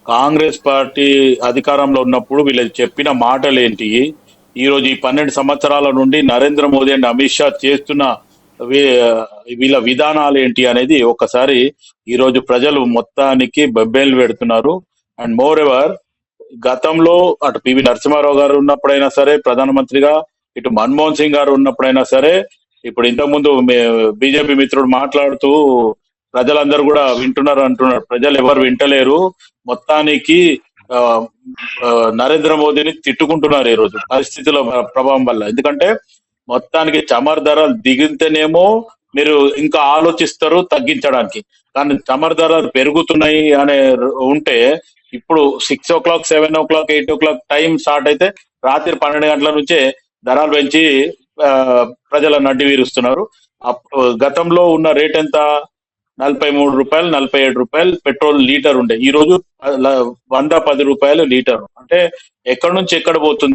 Congress party అధికారంలో ఉన్నప్పుడు వీళ్ళు చెప్పిన మాటలేంటి? ఈరోజు ఈ 12 సంవత్సరాల నుండి నరేంద్ర మోదీ అండ్ అమిత్ షా చేస్తున్న వీ- వీళ్ళ విధానాలు ఏంటి అనేది ఒకసారి ఈరోజు ప్రజలు మొత్తానికి బెబ్బేలు పెడుతున్నారు. అండ్ మోర్ ఎవర్, గతంలో అటు పివి నరసింహారావు గారు ఉన్నప్పుడైనా సరే ప్రధానమంత్రిగా, ఇటు మన్మోహన్ సింగ్ గారు ఉన్నప్పుడైనా సరే, ఇప్పుడు ఇంతకుముందు బీజేపీ మిత్రుడు మాట్లాడుతూ ప్రజలందరూ కూడా వింటున్నారు అంటున్నారు. ప్రజలు ఎవరు వింటలేరు. మొత్తానికి ఆ, ఆ, నరేంద్ర మోదీని తిట్టుకుంటున్నారు ఈ రోజు పరిస్థితుల ప్రభావం వల్ల. ఎందుకంటే మొత్తానికి చమర్ ధరలు దిగితేనేమో మీరు ఇంకా ఆలోచిస్తారు తగ్గించడానికి, కానీ చమర్ ధరలు పెరుగుతున్నాయి అనే ఉంటే ఇప్పుడు 6 o'clock, 7 o'clock, 8 o'clock time start అయితే రాత్రి 12 గంటల నుంచే ధరలు పెంచి ఆ, ప్రజల నడ్డి వీరుస్తున్నారు. గతంలో ఉన్న రేట్ ఎంత? రూ. 43, రూ. 47 పెట్రోల్ లీటర్ ఉండే. ఈ రోజు 110 రూపాయలు లీటర్. అంటే ఎక్కడి నుంచి ఎక్కడ పోతుంది?